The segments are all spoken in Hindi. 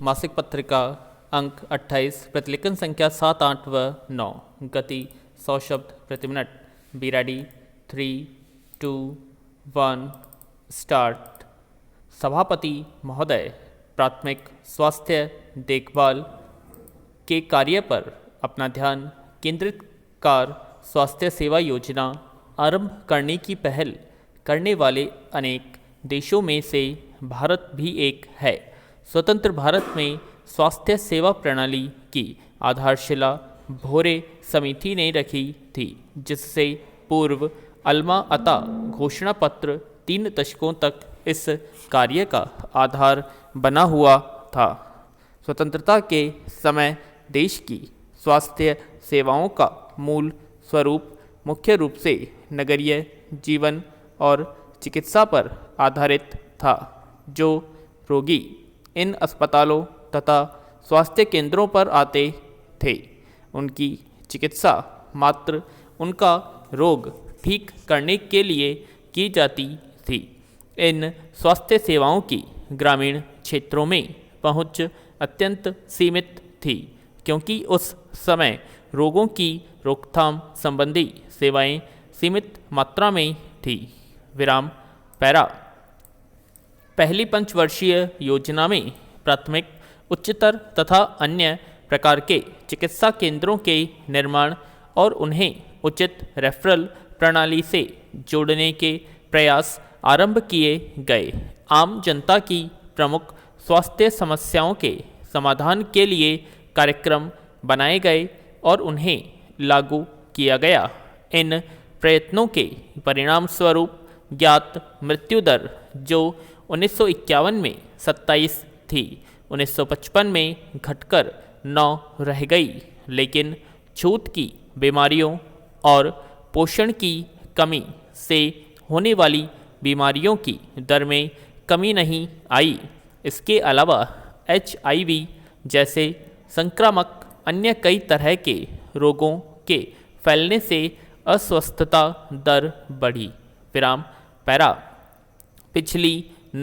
मासिक पत्रिका अंक 28 प्रतिलेखन संख्या 7, 8 व 9। गति 100 शब्द प्रति मिनट। Be ready. 3, 2, 1 स्टार्ट। सभापति महोदय, प्राथमिक स्वास्थ्य देखभाल के कार्य पर अपना ध्यान केंद्रित कर स्वास्थ्य सेवा योजना आरंभ करने की पहल करने वाले अनेक देशों में से भारत भी एक है। स्वतंत्र भारत में स्वास्थ्य सेवा प्रणाली की आधारशिला भोरे समिति ने रखी थी, जिससे पूर्व अल्मा अता घोषणा पत्र 3 दशकों तक इस कार्य का आधार बना हुआ था। स्वतंत्रता के समय देश की स्वास्थ्य सेवाओं का मूल स्वरूप मुख्य रूप से नगरीय जीवन और चिकित्सा पर आधारित था, जो रोगी इन अस्पतालों तथा स्वास्थ्य केंद्रों पर आते थे। उनकी चिकित्सा मात्र उनका रोग ठीक करने के लिए की जाती थी। इन स्वास्थ्य सेवाओं की ग्रामीण क्षेत्रों में पहुंच अत्यंत सीमित थी, क्योंकि उस समय रोगों की रोकथाम संबंधी सेवाएं सीमित मात्रा में थी। विराम पैरा। पहली पंचवर्षीय योजना में प्राथमिक, उच्चतर तथा अन्य प्रकार के चिकित्सा केंद्रों के निर्माण और उन्हें उचित रेफरल प्रणाली से जोड़ने के प्रयास आरंभ किए गए। आम जनता की प्रमुख स्वास्थ्य समस्याओं के समाधान के लिए कार्यक्रम बनाए गए और उन्हें लागू किया गया। इन प्रयत्नों के परिणाम स्वरूप ज्ञात मृत्यु दर, जो 1951 में 27 थी, 1955 में घटकर 9 रह गई, लेकिन छूत की बीमारियों और पोषण की कमी से होने वाली बीमारियों की दर में कमी नहीं आई। इसके अलावा HIV जैसे संक्रामक अन्य कई तरह के रोगों के फैलने से अस्वस्थता दर बढ़ी। विराम पैरा। पिछली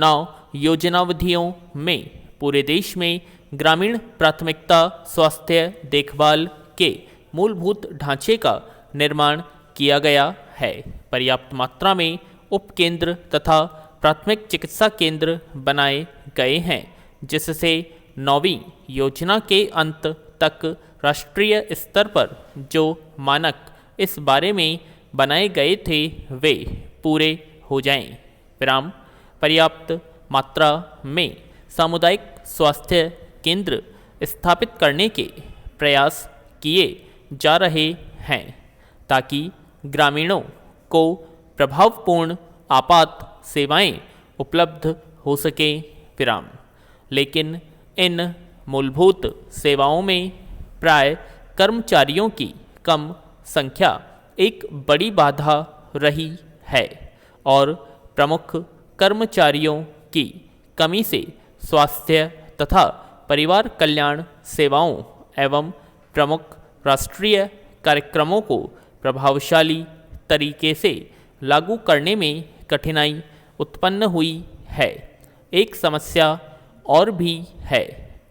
9 योजनावधियों में पूरे देश में ग्रामीण प्राथमिकता स्वास्थ्य देखभाल के मूलभूत ढांचे का निर्माण किया गया है। पर्याप्त मात्रा में उपकेंद्र तथा प्राथमिक चिकित्सा केंद्र बनाए गए हैं, जिससे 9वीं योजना के अंत तक राष्ट्रीय स्तर पर जो मानक इस बारे में बनाए गए थे वे पूरे हो जाएं। विराम पर्याप्त मात्रा में सामुदायिक स्वास्थ्य केंद्र स्थापित करने के प्रयास किए जा रहे हैं, ताकि ग्रामीणों को प्रभावपूर्ण आपात सेवाएं उपलब्ध हो सकें। विराम लेकिन इन मूलभूत सेवाओं में प्राय कर्मचारियों की कम संख्या एक बड़ी बाधा रही है और प्रमुख कर्मचारियों की कमी से स्वास्थ्य तथा परिवार कल्याण सेवाओं एवं प्रमुख राष्ट्रीय कार्यक्रमों को प्रभावशाली तरीके से लागू करने में कठिनाई उत्पन्न हुई है। एक समस्या और भी है,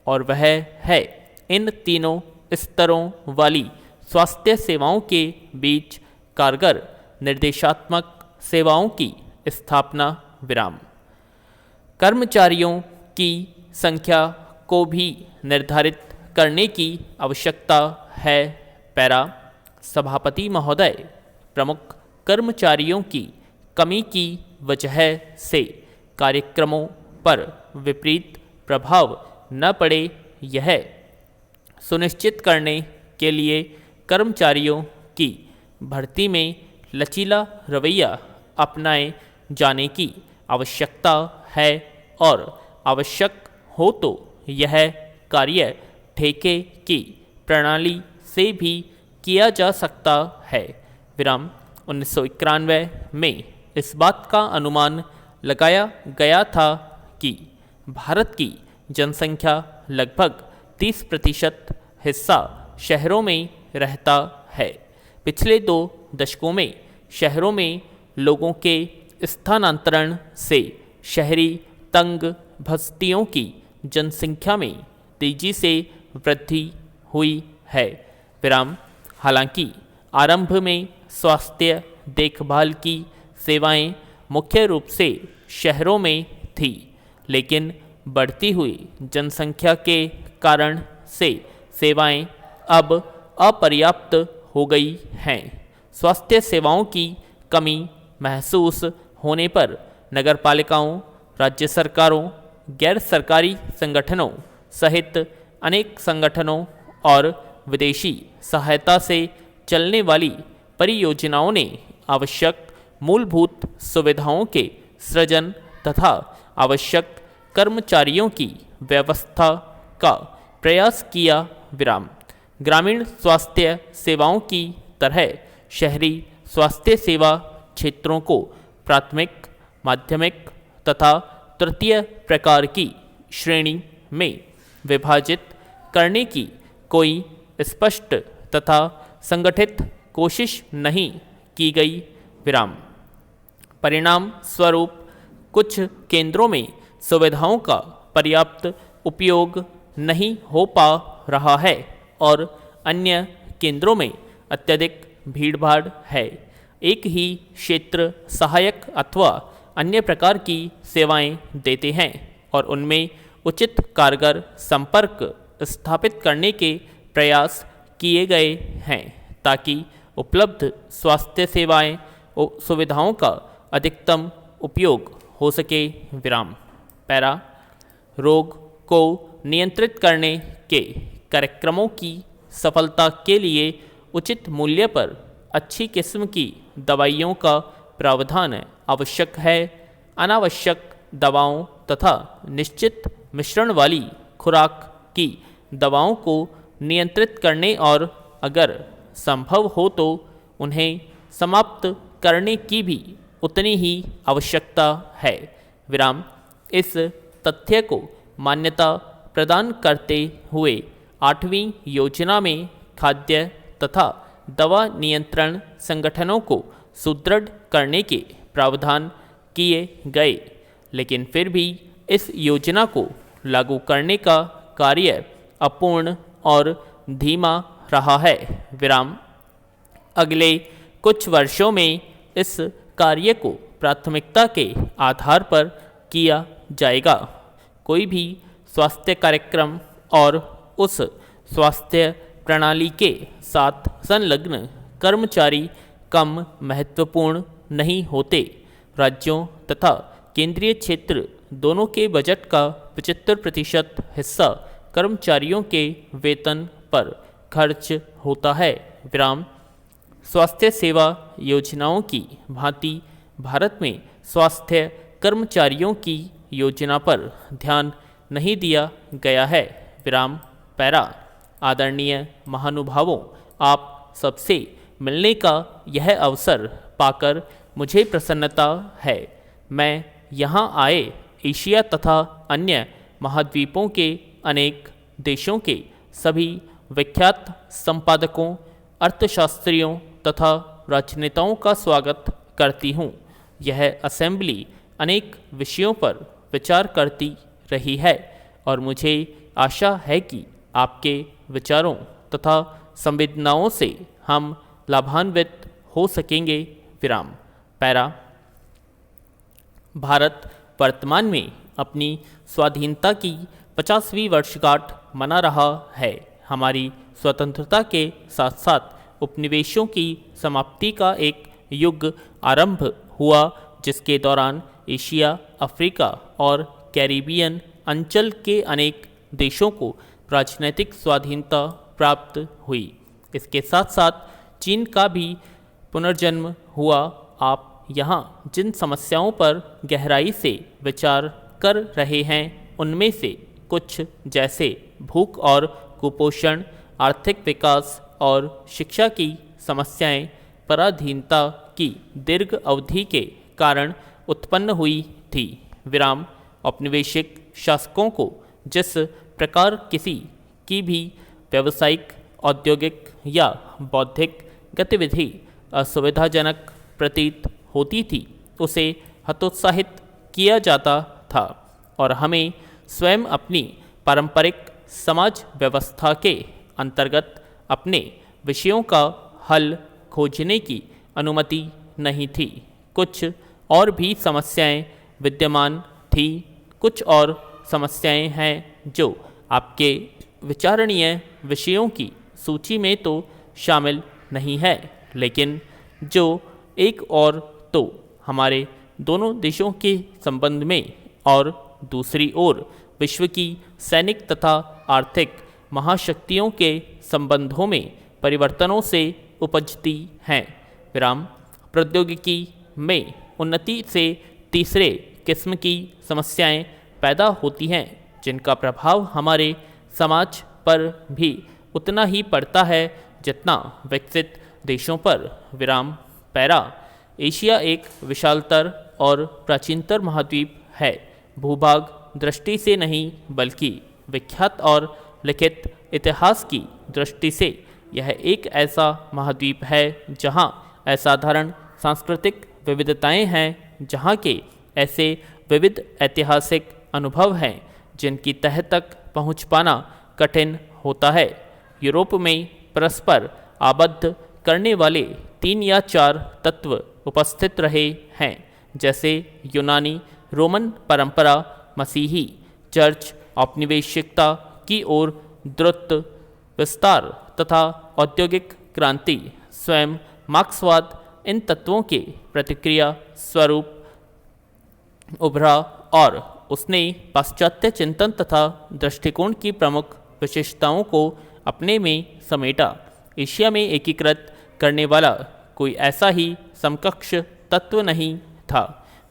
और वह है इन तीनों स्तरों वाली स्वास्थ्य सेवाओं के बीच कारगर निर्देशात्मक सेवाओं की स्थापना। विराम कर्मचारियों की संख्या को भी निर्धारित करने की आवश्यकता है। पैरा। सभापति महोदय, प्रमुख कर्मचारियों की कमी की वजह से कार्यक्रमों पर विपरीत प्रभाव न पड़े, यह सुनिश्चित करने के लिए कर्मचारियों की भर्ती में लचीला रवैया अपनाए जाने की आवश्यकता है, और आवश्यक हो तो यह कार्य ठेके की प्रणाली से भी किया जा सकता है। विराम 1991 में इस बात का अनुमान लगाया गया था कि भारत की जनसंख्या लगभग 30% हिस्सा शहरों में रहता है। पिछले 2 दशकों में शहरों में लोगों के स्थानांतरण से शहरी तंग बस्तियों की जनसंख्या में तेजी से वृद्धि हुई है। विराम। हालांकि आरंभ में स्वास्थ्य देखभाल की सेवाएं मुख्य रूप से शहरों में थी, लेकिन बढ़ती हुई जनसंख्या के कारण से सेवाएं अब अपर्याप्त हो गई हैं। स्वास्थ्य सेवाओं की कमी महसूस होने पर नगरपालिकाओं, राज्य सरकारों, गैर सरकारी संगठनों सहित अनेक संगठनों और विदेशी सहायता से चलने वाली परियोजनाओं ने आवश्यक मूलभूत सुविधाओं के सृजन तथा आवश्यक कर्मचारियों की व्यवस्था का प्रयास किया। विराम। ग्रामीण स्वास्थ्य सेवाओं की तरह शहरी स्वास्थ्य सेवा क्षेत्रों को प्राथमिक, माध्यमिक तथा तृतीय प्रकार की श्रेणी में विभाजित करने की कोई स्पष्ट तथा संगठित कोशिश नहीं की गई। विराम। परिणाम स्वरूप कुछ केंद्रों में सुविधाओं का पर्याप्त उपयोग नहीं हो पा रहा है और अन्य केंद्रों में अत्यधिक भीड़भाड़ है। एक ही क्षेत्र सहायक अथवा अन्य प्रकार की सेवाएं देते हैं और उनमें उचित कारगर संपर्क स्थापित करने के प्रयास किए गए हैं ताकि उपलब्ध स्वास्थ्य सेवाएं सुविधाओं का अधिकतम उपयोग हो सके। विराम। पैरा। रोग को नियंत्रित करने के कार्यक्रमों की सफलता के लिए उचित मूल्य पर अच्छी किस्म की दवाइयों का प्रावधान आवश्यक है। अनावश्यक दवाओं तथा निश्चित मिश्रण वाली खुराक की दवाओं को नियंत्रित करने और अगर संभव हो तो उन्हें समाप्त करने की भी उतनी ही आवश्यकता है। विराम। इस तथ्य को मान्यता प्रदान करते हुए 8वीं योजना में खाद्य तथा दवा नियंत्रण संगठनों को सुदृढ़ करने के प्रावधान किए गए, लेकिन फिर भी इस योजना को लागू करने का कार्य अपूर्ण और धीमा रहा है। विराम। अगले कुछ वर्षों में इस कार्य को प्राथमिकता के आधार पर किया जाएगा। कोई भी स्वास्थ्य कार्यक्रम और उस स्वास्थ्य प्रणाली के साथ संलग्न कर्मचारी कम महत्वपूर्ण नहीं होते। राज्यों तथा केंद्रीय क्षेत्र दोनों के बजट का 75% हिस्सा कर्मचारियों के वेतन पर खर्च होता है। विराम। स्वास्थ्य सेवा योजनाओं की भांति भारत में स्वास्थ्य कर्मचारियों की योजना पर ध्यान नहीं दिया गया है। विराम। पैरा। आदरणीय महानुभावों, आप सबसे मिलने का यह अवसर पाकर मुझे प्रसन्नता है। मैं यहाँ आए एशिया तथा अन्य महाद्वीपों के अनेक देशों के सभी विख्यात संपादकों, अर्थशास्त्रियों तथा राजनेताओं का स्वागत करती हूँ। यह असेंबली अनेक विषयों पर विचार करती रही है और मुझे आशा है कि आपके विचारों तथा संवेदनाओं से हम लाभान्वित हो सकेंगे। विराम। पैरा। भारत वर्तमान में अपनी स्वाधीनता की 50वीं वर्षगांठ मना रहा है। हमारी स्वतंत्रता के साथ साथ उपनिवेशों की समाप्ति का एक युग आरंभ हुआ, जिसके दौरान एशिया, अफ्रीका और कैरिबियन अंचल के अनेक देशों को राजनीतिक स्वाधीनता प्राप्त हुई। इसके साथ साथ चीन का भी पुनर्जन्म हुआ। आप यहाँ जिन समस्याओं पर गहराई से विचार कर रहे हैं, उनमें से कुछ जैसे भूख और कुपोषण, आर्थिक विकास और शिक्षा की समस्याएं पराधीनता की दीर्घ अवधि के कारण उत्पन्न हुई थी। विराम। औपनिवेशिक शासकों को जिस प्रकार किसी की भी व्यावसायिक, औद्योगिक या बौद्धिक गतिविधि असुविधाजनक प्रतीत होती थी, उसे हतोत्साहित किया जाता था और हमें स्वयं अपनी पारंपरिक समाज व्यवस्था के अंतर्गत अपने विषयों का हल खोजने की अनुमति नहीं थी। कुछ और भी समस्याएं विद्यमान थी। कुछ और समस्याएं हैं जो आपके विचारणीय विषयों की सूची में तो शामिल नहीं है, लेकिन जो एक और तो हमारे दोनों देशों के संबंध में और दूसरी ओर विश्व की सैनिक तथा आर्थिक महाशक्तियों के संबंधों में परिवर्तनों से उपजती हैं। विराम। प्रौद्योगिकी में उन्नति से तीसरे किस्म की समस्याएं पैदा होती हैं जिनका प्रभाव हमारे समाज पर भी उतना ही पड़ता है जितना विकसित देशों पर। विराम। पैरा। एशिया एक विशालतर और प्राचीनतर महाद्वीप है। भूभाग दृष्टि से नहीं बल्कि विख्यात और लिखित इतिहास की दृष्टि से यह एक ऐसा महाद्वीप है जहां असाधारण सांस्कृतिक विविधताएं हैं, जहां के ऐसे विविध ऐतिहासिक अनुभव हैं जिनकी तह तक पहुंच पाना कठिन होता है। यूरोप में परस्पर आबद्ध करने वाले 3 या 4 तत्व उपस्थित रहे हैं, जैसे यूनानी रोमन परंपरा, मसीही चर्च, औपनिवेशिकता की ओर द्रुत विस्तार तथा औद्योगिक क्रांति। स्वयं मार्क्सवाद इन तत्वों के प्रतिक्रिया स्वरूप उभरा और उसने पाश्चात्य चिंतन तथा दृष्टिकोण की प्रमुख विशेषताओं को अपने में समेटा। एशिया में एकीकृत करने वाला कोई ऐसा ही समकक्ष तत्व नहीं था।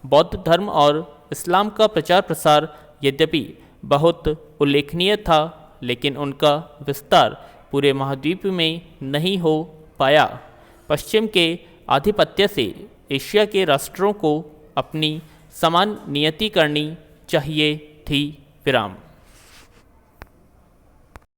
बौद्ध धर्म और इस्लाम का प्रचार प्रसार यद्यपि बहुत उल्लेखनीय था, लेकिन उनका विस्तार पूरे महाद्वीप में नहीं हो पाया। पश्चिम के आधिपत्य से एशिया के राष्ट्रों को अपनी समान नियति करनी चाहिए थी। विराम।